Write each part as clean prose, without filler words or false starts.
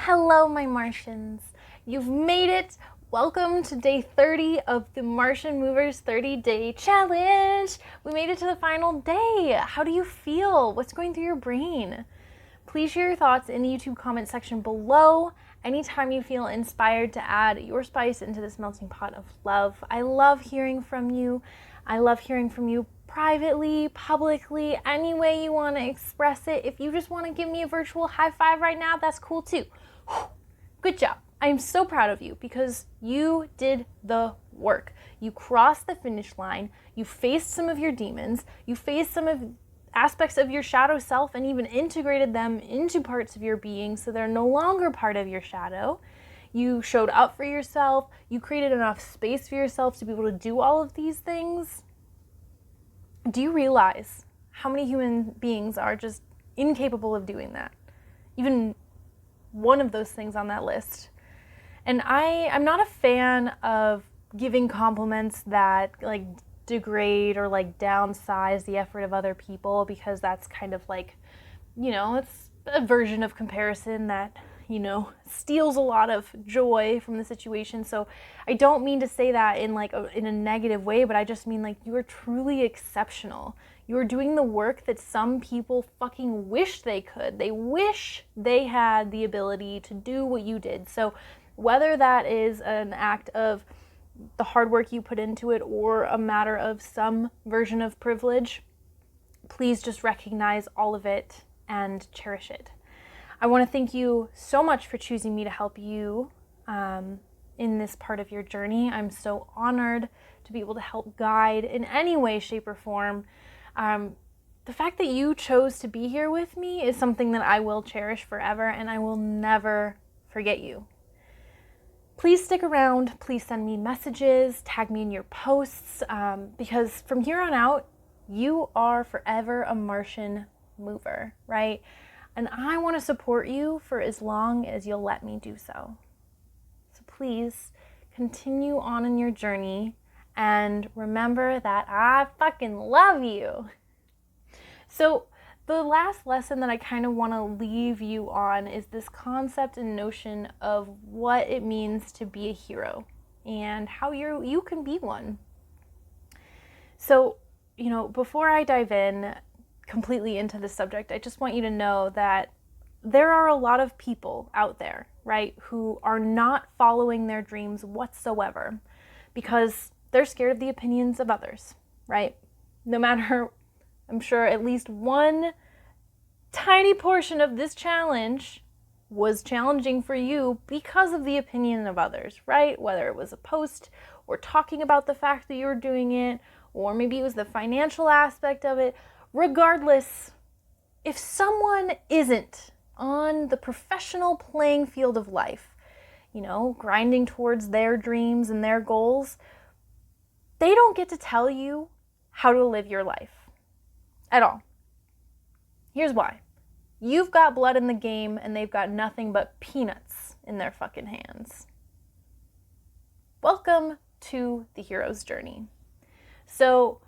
Hello, my Martians. You've made it. Welcome to day 30 of the Martian Movers 30-day challenge. We made it to the final day. How do you feel? What's going through your brain? Please share your thoughts in the YouTube comment section below. Anytime you feel inspired to add your spice into this melting pot of love. I love hearing from you. I love hearing from you privately, publicly, any way you want to express it. If you just want to give me a virtual high five right now, that's cool too. Good job. I am so proud of you because you did the work. You crossed the finish line. You faced some of your demons. You faced some of aspects of your shadow self and even integrated them into parts of your being so they're no longer part of your shadow. You showed up for yourself. You created enough space for yourself to be able to do all of these things. Do you realize how many human beings are just incapable of doing that? Even one of those things on that list. And I'm not a fan of giving compliments that like degrade or like downsize the effort of other people, because that's kind of like, it's a version of comparison that, steals a lot of joy from the situation. So I don't mean to say that in in a negative way, but I just mean like you are truly exceptional. You are doing the work that some people fucking wish they could. They wish they had the ability to do what you did. So whether that is an act of the hard work you put into it or a matter of some version of privilege, please just recognize all of it and cherish it. I want to thank you so much for choosing me to help you in this part of your journey. I'm so honored to be able to help guide in any way, shape, or form. The fact that you chose to be here with me is something that I will cherish forever, and I will never forget you. Please stick around. Please send me messages, tag me in your posts, because from here on out, you are forever a Martian mover, right? And I want to support you for as long as you'll let me do so. So please continue on in your journey and remember that I fucking love you. So the last lesson that I kind of want to leave you on is this concept and notion of what it means to be a hero and how you can be one. So, before I dive in completely into this subject, I just want you to know that there are a lot of people out there, right, who are not following their dreams whatsoever because they're scared of the opinions of others, right? No matter, I'm sure at least one tiny portion of this challenge was challenging for you because of the opinion of others, right? Whether it was a post or talking about the fact that you were doing it, or maybe it was the financial aspect of it. Regardless, if someone isn't on the professional playing field of life, grinding towards their dreams and their goals, they don't get to tell you how to live your life at all. Here's why. You've got blood in the game and they've got nothing but peanuts in their fucking hands. Welcome to the hero's journey. So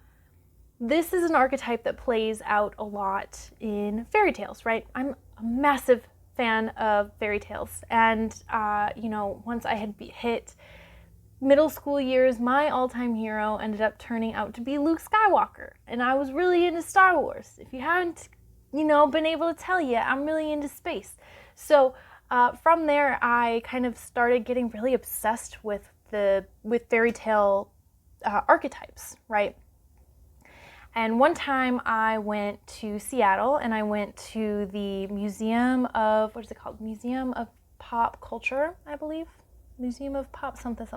this is an archetype that plays out a lot in fairy tales, right? I'm a massive fan of fairy tales. And, once I had hit middle school years, my all-time hero ended up turning out to be Luke Skywalker. And I was really into Star Wars. If you haven't, been able to tell you, I'm really into space. So from there, I kind of started getting really obsessed with fairy tale archetypes, right? And one time I went to Seattle and I went to the Museum of, what is it called? Museum of Pop Culture, I believe. Museum of Pop something.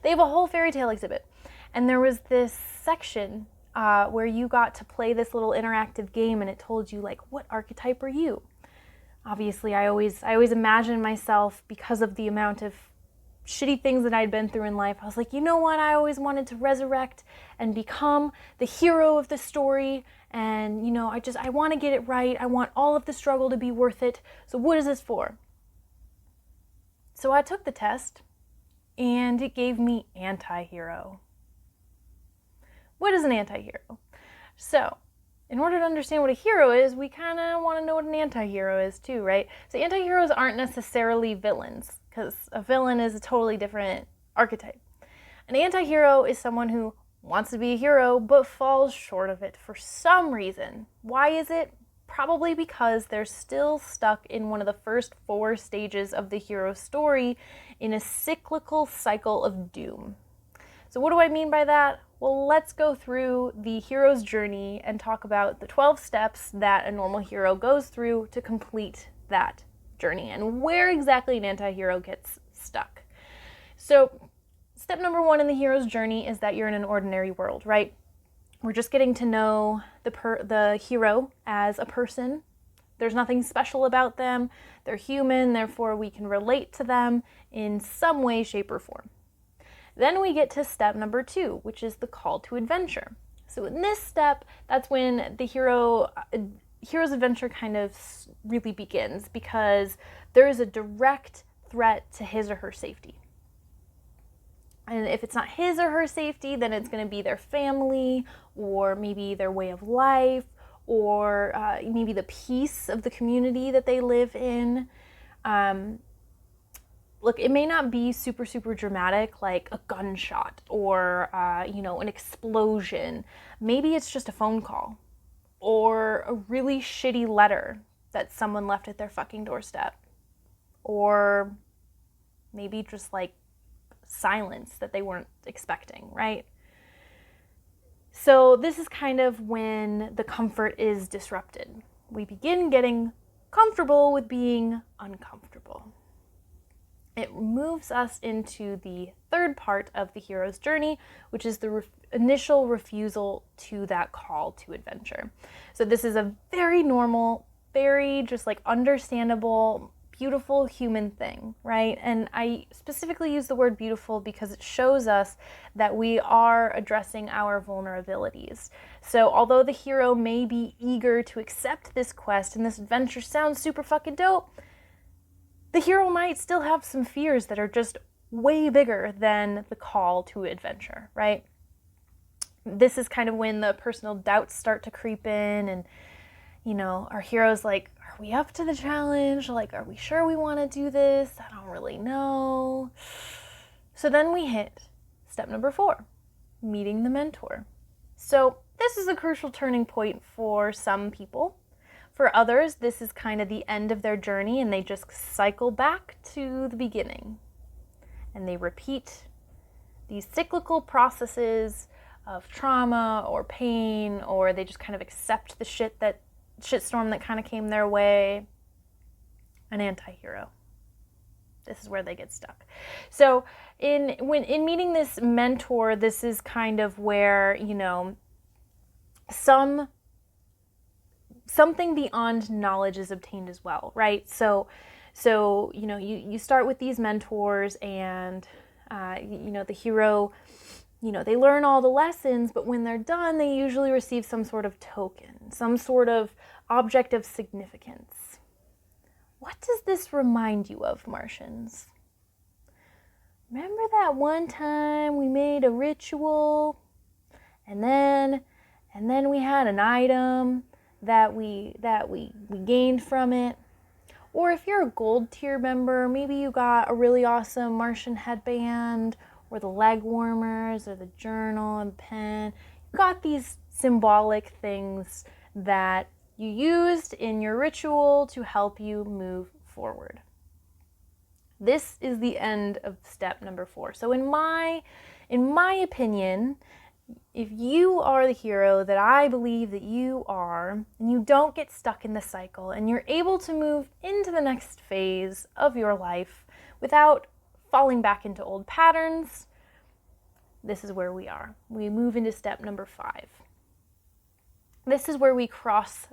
They have a whole fairy tale exhibit. And there was this section where you got to play this little interactive game and it told you what archetype are you? Obviously, I always imagined myself, because of the amount of shitty things that I'd been through in life, I was like, you know what? I always wanted to resurrect and become the hero of the story. And, I want to get it right. I want all of the struggle to be worth it. So what is this for? So I took the test and it gave me anti-hero. What is an anti-hero? So in order to understand what a hero is, we kind of want to know what an anti-hero is too, right? So anti-heroes aren't necessarily villains, because a villain is a totally different archetype. An anti-hero is someone who wants to be a hero but falls short of it for some reason. Why is it? Probably because they're still stuck in one of the first 4 stages of the hero story in a cyclical cycle of doom. So what do I mean by that? Well, let's go through the hero's journey and talk about the 12 steps that a normal hero goes through to complete that journey and where exactly an anti-hero gets stuck. So step number 1 in the hero's journey is that you're in an ordinary world, right? We're just getting to know the hero as a person. There's nothing special about them. They're human, therefore we can relate to them in some way, shape, or form. Then we get to step number 2, which is the call to adventure. So in this step, that's when the hero's adventure kind of really begins, because there is a direct threat to his or her safety. And if it's not his or her safety, then it's going to be their family, or maybe their way of life, or maybe the peace of the community that they live in. Look, it may not be super, super dramatic, like a gunshot or, an explosion. Maybe it's just a phone call or a really shitty letter that someone left at their fucking doorstep. Or maybe just like silence that they weren't expecting, right? So this is kind of when the comfort is disrupted. We begin getting comfortable with being uncomfortable. It moves us into the third part of the hero's journey, which is the initial refusal to that call to adventure. So this is a very normal, very just like understandable, beautiful human thing, right? And I specifically use the word beautiful because it shows us that we are addressing our vulnerabilities. So although the hero may be eager to accept this quest and this adventure sounds super fucking dope, the hero might still have some fears that are just way bigger than the call to adventure, right? This is kind of when the personal doubts start to creep in, and our hero's like, are we up to the challenge? Like, are we sure we want to do this? I don't really know. So then we hit step number 4, meeting the mentor. So this is a crucial turning point for some people. For others, this is kind of the end of their journey and they just cycle back to the beginning. And they repeat these cyclical processes of trauma or pain, or they just kind of accept the shitstorm that kind of came their way. An anti-hero. This is where they get stuck. So in meeting this mentor, this is kind of where, something beyond knowledge is obtained as well, right? So you start with these mentors, and the hero, they learn all the lessons, but when they're done, they usually receive some sort of token, some sort of object of significance. What does this remind you of, Martians? Remember that one time we made a ritual, and then we had an item that we gained from it? Or if you're a gold tier member, maybe you got a really awesome Martian headband, or the leg warmers, or the journal and pen. You got these symbolic things that you used in your ritual to help you move forward. This is the end of step number 4. So in my opinion, if you are the hero that I believe that you are, and you don't get stuck in the cycle, and you're able to move into the next phase of your life without falling back into old patterns, this is where we are. We move into step number 5. This is where we cross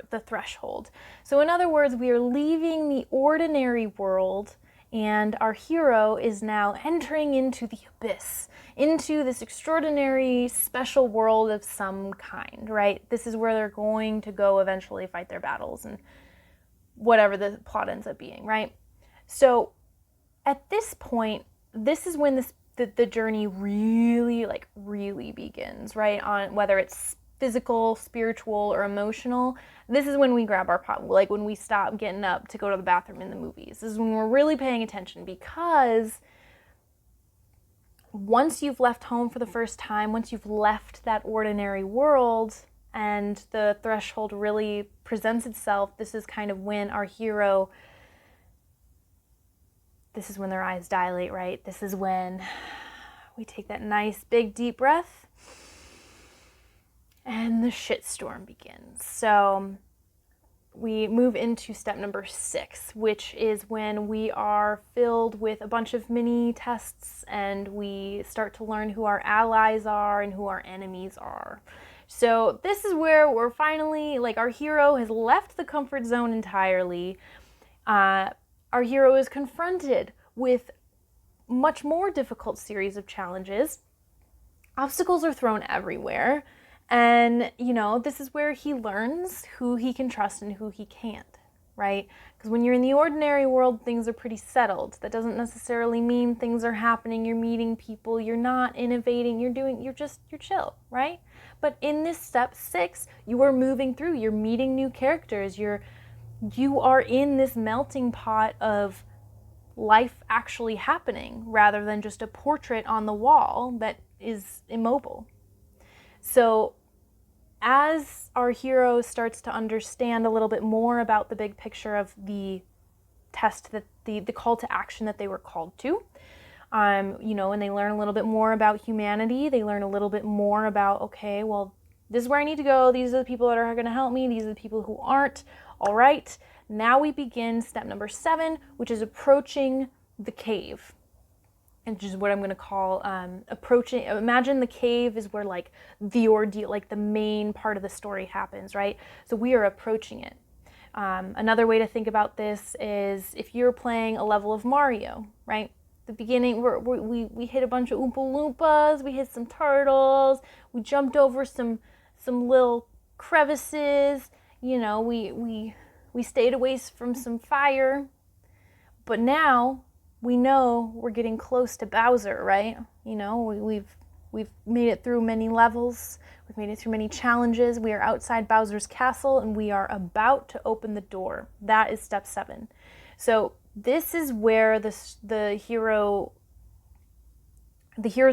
the threshold. So in other words, we are leaving the ordinary world, and our hero is now entering into the abyss, into this extraordinary, special world of some kind, right? This is where they're going to go eventually fight their battles and whatever the plot ends up being, right? So at this point, this is when the journey really begins, right? On whether it's physical, spiritual, or emotional, this is when we grab our pot, like when we stop getting up to go to the bathroom in the movies. This is when we're really paying attention, because once you've left home for the first time, once you've left that ordinary world and the threshold really presents itself, this is kind of when our hero, this is when their eyes dilate, right? This is when we take that nice big deep breath and the shitstorm begins. So we move into step number 6, which is when we are filled with a bunch of mini tests and we start to learn who our allies are and who our enemies are. So this is where we're finally, like, our hero has left the comfort zone entirely. Our hero is confronted with much more difficult series of challenges. Obstacles are thrown everywhere. And, you know, this is where he learns who he can trust and who he can't, right? Because when you're in the ordinary world, things are pretty settled. That doesn't necessarily mean things are happening, you're meeting people, you're not innovating, you're chill, right? But in this step 6, you are moving through, you're meeting new characters, you are in this melting pot of life actually happening, rather than just a portrait on the wall that is immobile. So as our hero starts to understand a little bit more about the big picture of the test, that the call to action that they were called to, you know, and they learn a little bit more about humanity, they learn a little bit more about, okay, well, this is where I need to go, these are the people that are going to help me, these are the people who aren't. All right, now we begin step number 7, which is approaching the cave. And just what I'm going to call approaching. Imagine the cave is where, like, the ordeal, like the main part of the story happens, right? So we are approaching it. Another way to think about this is if you're playing a level of Mario, right? The beginning, we hit a bunch of Oompa Loompas, we hit some turtles, we jumped over some little crevices, you know, we stayed away from some fire, but now we know we're getting close to Bowser, right? You know, we've made it through many levels, we've made it through many challenges, we are outside Bowser's castle, and we are about to open the door. That is step 7. So this is where the hero's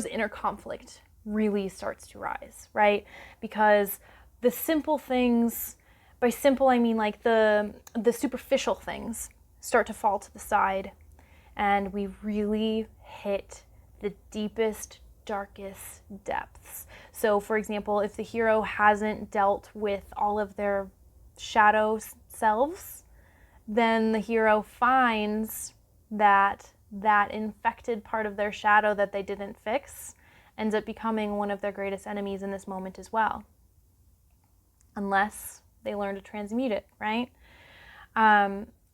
inner conflict really starts to rise, right? Because the simple things, by simple I mean like the superficial things, start to fall to the side, and we really hit the deepest, darkest depths. So for example, if the hero hasn't dealt with all of their shadow selves, then the hero finds that infected part of their shadow that they didn't fix ends up becoming one of their greatest enemies in this moment as well. Unless they learn to transmute it, right?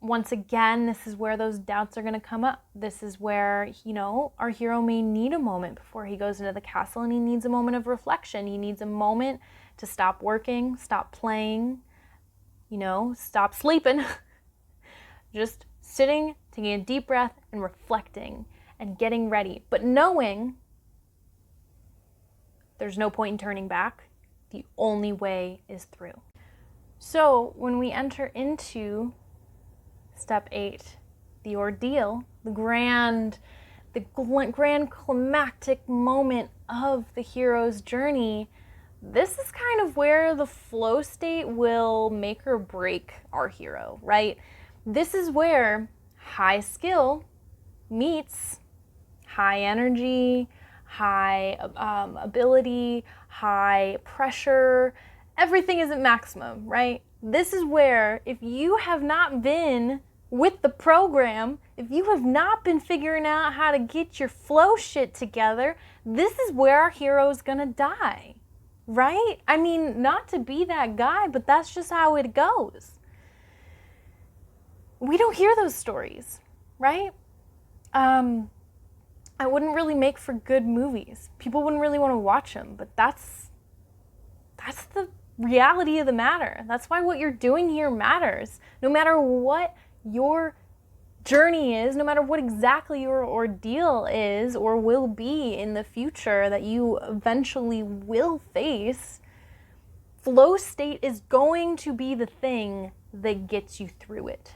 Once again, this is where those doubts are going to come up. This is where, you know, our hero may need a moment before he goes into the castle, and he needs a moment of reflection. He needs a moment to stop working, stop playing, you know, stop sleeping. Just sitting, taking a deep breath, and reflecting and getting ready. But knowing there's no point in turning back. The only way is through. So when we enter into step 8, the ordeal, the grand climactic moment of the hero's journey, this is kind of where the flow state will make or break our hero, right? This is where high skill meets high energy, high ability, high pressure. Everything is at maximum, right? This is where, if you have not been with the program, if you have not been figuring out how to get your flow shit together, this is where our hero is gonna die, right? I mean, not to be that guy, but that's just how it goes. We don't hear those stories, right? I wouldn't really make for good movies. People wouldn't really want to watch them, but that's the reality of the matter. That's why what you're doing here matters. No matter what your journey is, no matter what exactly your ordeal is or will be in the future that you eventually will face, flow state is going to be the thing that gets you through it,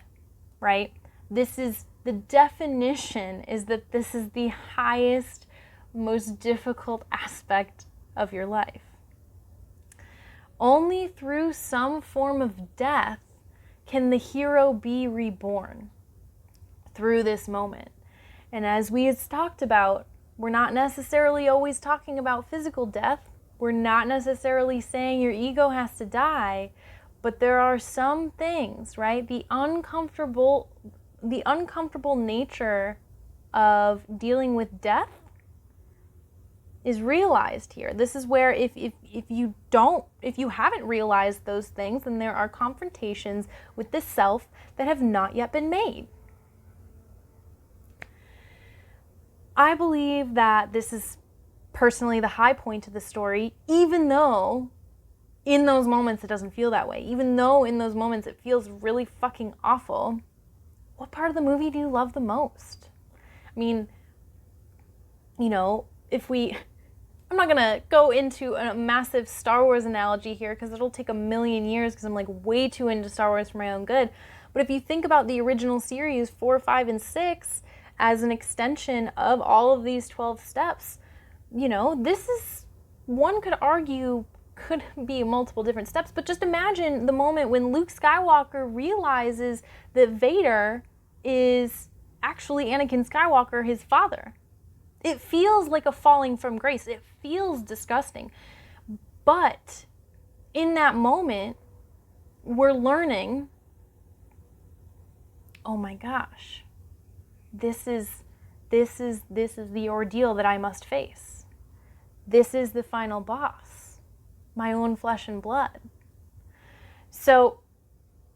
right? This is the definition, is that this is the highest, most difficult aspect of your life. Only through some form of death can the hero be reborn through this moment. And as we had talked about, we're not necessarily always talking about physical death. We're not necessarily saying your ego has to die, but there are some things, right? The uncomfortable nature of dealing with death is realized here. This is where if you haven't realized those things, then there are confrontations with the self that have not yet been made. I believe that this is personally the high point of the story, even though in those moments it doesn't feel that way. Even though in those moments it feels really fucking awful. What part of the movie do you love the most? I mean, you know, I'm not gonna go into a massive Star Wars analogy here because it'll take a million years because I'm like way too into Star Wars for my own good. But if you think about the original series 4, 5, and 6 as an extension of all of these 12 steps, you know, this is, one could argue, could be multiple different steps, but just imagine the moment when Luke Skywalker realizes that Vader is actually Anakin Skywalker, his father. It feels like a falling from grace. It feels disgusting. But in that moment, we're learning, oh my gosh, this is the ordeal that I must face. This is the final boss, my own flesh and blood. So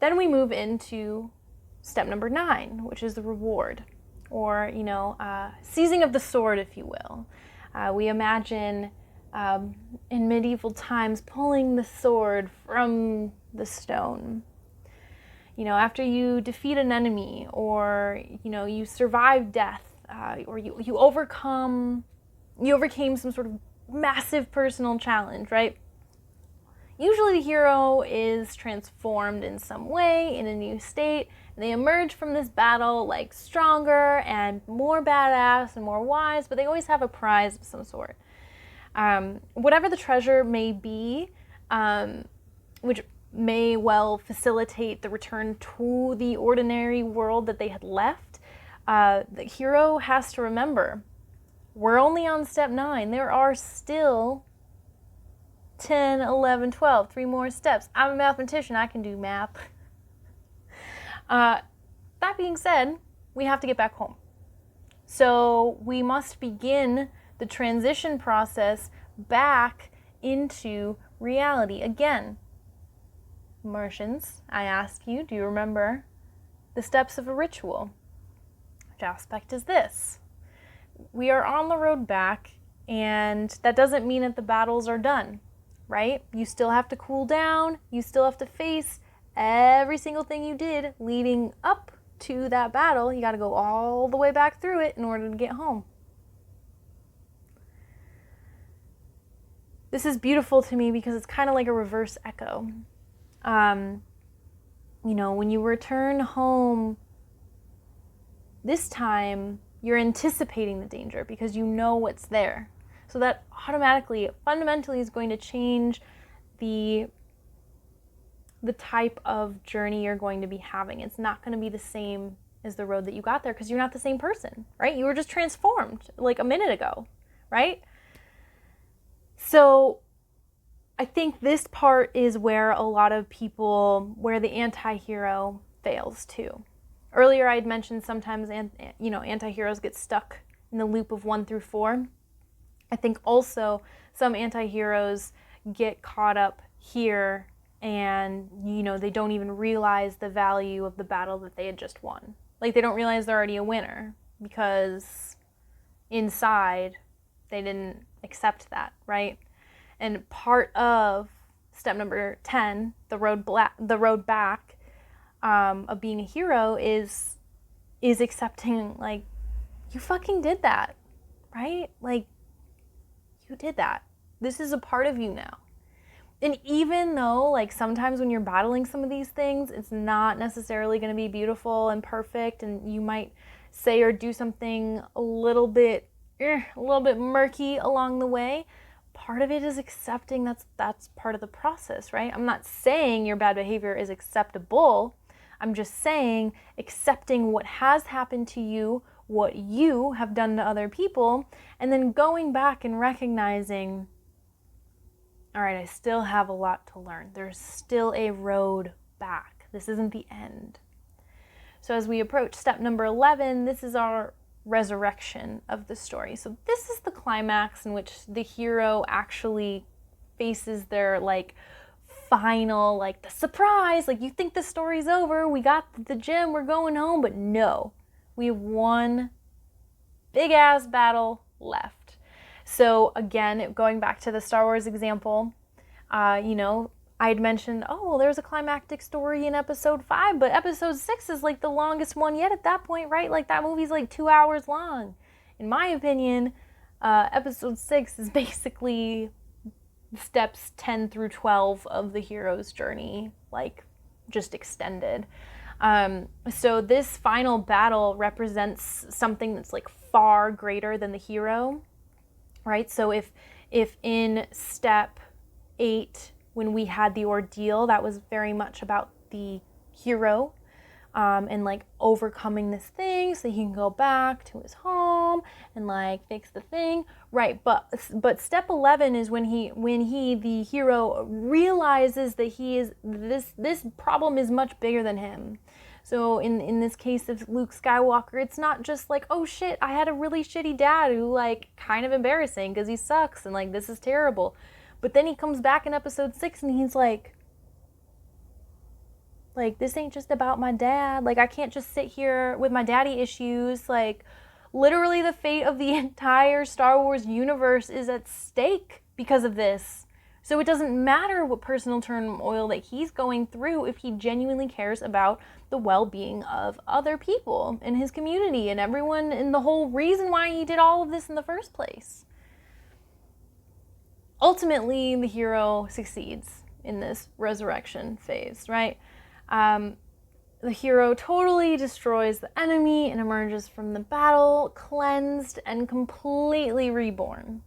then we move into step number 9, which is the reward, or, you know, seizing of the sword, if you will. We imagine in medieval times pulling the sword from the stone. You know, after you defeat an enemy, or, you know, you survive death, or you overcame some sort of massive personal challenge, right? Usually the hero is transformed in some way, in a new state, and they emerge from this battle like stronger and more badass and more wise, but they always have a prize of some sort. Whatever the treasure may be, which may well facilitate the return to the ordinary world that they had left, the hero has to remember, we're only on step 9. There are still 10, 11, 12, 3 more steps. I'm a mathematician, I can do math. That being said, we have to get back home. So we must begin the transition process back into reality. Again, Martians, I ask you, do you remember the steps of a ritual? Which aspect is this? We are on the road back, and that doesn't mean that the battles are done, right? You still have to cool down. You still have to face every single thing you did leading up to that battle. You got to go all the way back through it in order to get home. This is beautiful to me because it's kind of like a reverse echo. You know, when you return home this time, you're anticipating the danger because you know what's there. So that automatically, fundamentally, is going to change the type of journey you're going to be having. It's not going to be the same as the road that you got there because you're not the same person, right? You were just transformed like a minute ago, right? So I think this part is where a lot of people, where the anti-hero fails too. Earlier I had mentioned sometimes, anti-heroes get stuck in the loop of 1 through 4. I think also some anti-heroes get caught up here and, you know, they don't even realize the value of the battle that they had just won. Like, they don't realize they're already a winner because inside they didn't accept that, right? And part of step number 10, the road back, of being a hero is accepting, like, you fucking did that, right? Like, you did that. This is a part of you now. And even though, like, sometimes when you're battling some of these things, it's not necessarily going to be beautiful and perfect, and you might say or do something a little bit murky along the way. Part of it is accepting that's part of the process, right? I'm not saying your bad behavior is acceptable. I'm just saying accepting what has happened to you, what you have done to other people, and then going back and recognizing, all right, I still have a lot to learn. There's still a road back. This isn't the end. So as we approach step number 11, this is our resurrection of the story. So this is the climax in which the hero actually faces their like final, like the surprise, like you think the story's over, we got the gem, we're going home, but no, we have one big ass battle left. So again, going back to the Star Wars example, I had mentioned, oh, well, there's a climactic story in episode 5, but episode 6 is like the longest one yet at that point, right? Like that movie's like 2 hours long. In my opinion, episode 6 is basically steps 10 through 12 of the hero's journey, like just extended. So this final battle represents something that's like far greater than the hero, right? So if in step 8, when we had the ordeal, that was very much about the hero and like overcoming this thing so he can go back to his home and like fix the thing, right? But step 11 is when the hero realizes that he is this problem is much bigger than him. So in this case of Luke Skywalker, it's not just like, oh shit, I had a really shitty dad who like kind of embarrassing because he sucks and like this is terrible. But then he comes back in episode 6 and he's like, this ain't just about my dad. Like, I can't just sit here with my daddy issues. Like, literally the fate of the entire Star Wars universe is at stake because of this. So it doesn't matter what personal turmoil that he's going through if he genuinely cares about the well-being of other people in his community and everyone and the whole reason why he did all of this in the first place. Ultimately, the hero succeeds in this resurrection phase, right? The hero totally destroys the enemy and emerges from the battle cleansed and completely reborn,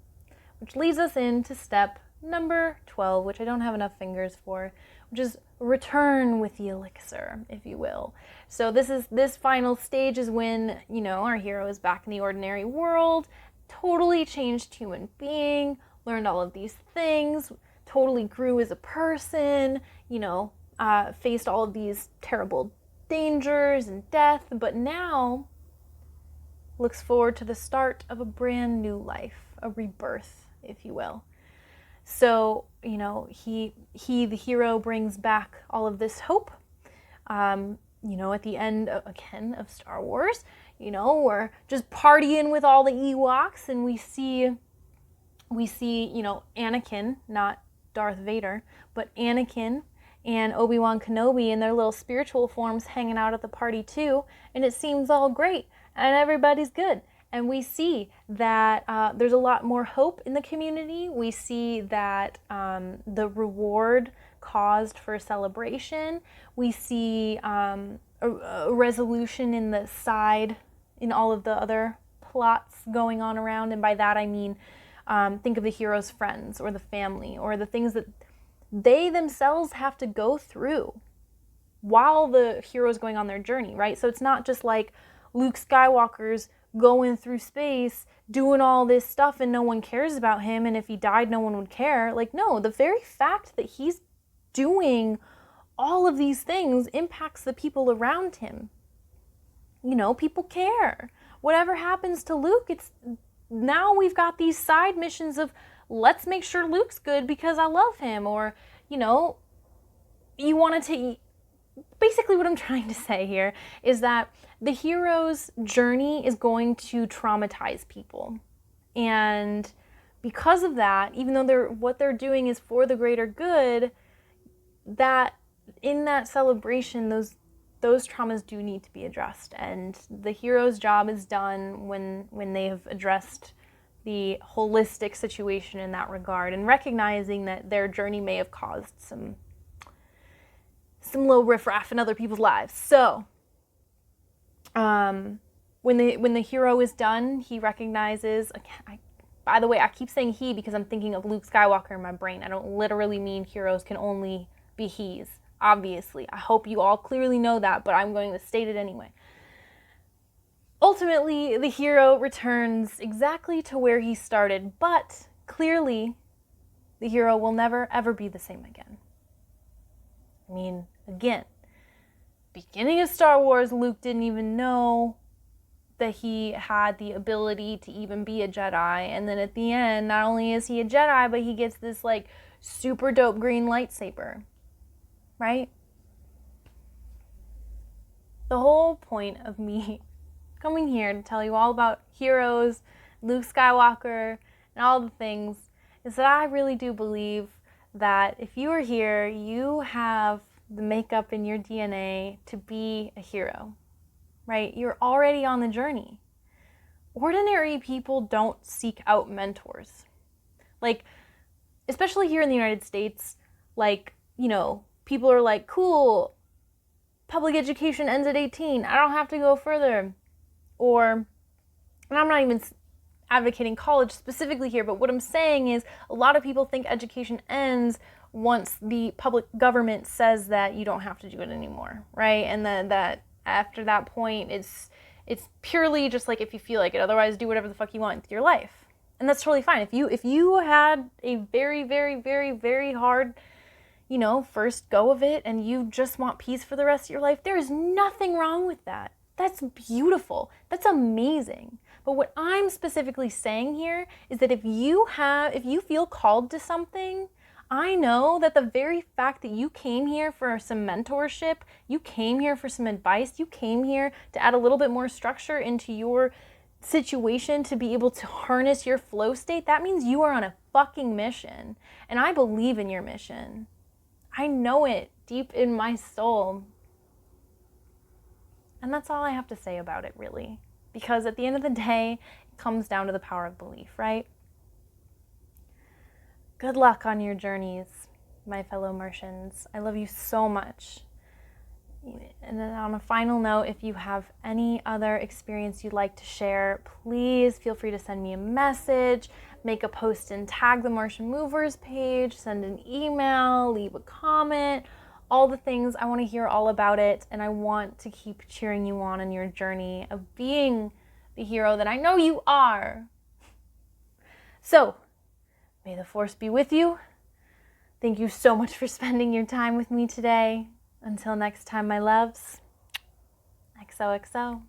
which leads us into step number 12, which I don't have enough fingers for, which is return with the elixir, if you will. So this final stage is when, our hero is back in the ordinary world, totally changed human being, learned all of these things, totally grew as a person, faced all of these terrible dangers and death, but now looks forward to the start of a brand new life, a rebirth, if you will. So, the hero brings back all of this hope. At the end, again, of Star Wars, we're just partying with all the Ewoks, and we see, Anakin, not Darth Vader, but Anakin and Obi-Wan Kenobi in their little spiritual forms hanging out at the party too, and it seems all great, and everybody's good. And we see that there's a lot more hope in the community. We see that the reward caused for celebration. We see a resolution in in all of the other plots going on around, and by that I mean think of the hero's friends or the family or the things that they themselves have to go through while the hero's going on their journey, right? So it's not just like Luke Skywalker's going through space, doing all this stuff and no one cares about him, and if he died, no one would care. Like, no, the very fact that he's doing all of these things impacts the people around him. People care. Whatever happens to Luke, it's now we've got these side missions of let's make sure Luke's good because I love him, or, you wanted to... Basically what I'm trying to say here is that the hero's journey is going to traumatize people. And because of that, even though what they're doing is for the greater good, that in that celebration, those traumas do need to be addressed. And the hero's job is done when they have addressed the holistic situation in that regard, and recognizing that their journey may have caused some low riffraff in other people's lives. So when the hero is done, he recognizes, by the way, I keep saying he because I'm thinking of Luke Skywalker in my brain. I don't literally mean heroes can only be he's, obviously. I hope you all clearly know that, but I'm going to state it anyway. Ultimately, the hero returns exactly to where he started, but clearly, the hero will never, ever be the same again. I mean, again, beginning of Star Wars, Luke didn't even know that he had the ability to even be a Jedi, and then at the end, not only is he a Jedi, but he gets this, like, super dope green lightsaber, right? The whole point of me coming here to tell you all about heroes, Luke Skywalker, and all the things is that I really do believe that if you are here, you have the makeup in your DNA to be a hero, right? You're already on the journey. Ordinary people don't seek out mentors. Like, especially here in the United States, like, you know, people are like, cool, public education ends at 18. I don't have to go further. Or, and I'm not even advocating college specifically here, but what I'm saying is a lot of people think education ends once the public government says that you don't have to do it anymore, right? And that after that point, it's purely just like if you feel like it. Otherwise, do whatever the fuck you want with your life. And that's totally fine. If you had a very, very, very, very hard, you know, first go of it and you just want peace for the rest of your life, there is nothing wrong with that. That's beautiful. That's amazing. But what I'm specifically saying here is that if you feel called to something, I know that the very fact that you came here for some mentorship, you came here for some advice, you came here to add a little bit more structure into your situation to be able to harness your flow state, that means you are on a fucking mission. And I believe in your mission. I know it deep in my soul. And that's all I have to say about it, really. Because at the end of the day, it comes down to the power of belief, right? Good luck on your journeys, my fellow Martians. I love you so much. And then on a final note, if you have any other experience you'd like to share, please feel free to send me a message, make a post and tag the Martian Movers page, send an email, leave a comment, all the things. I want to hear all about it, and I want to keep cheering you on in your journey of being the hero that I know you are. So, may the force be with you. Thank you so much for spending your time with me today. Until next time, my loves. XOXO.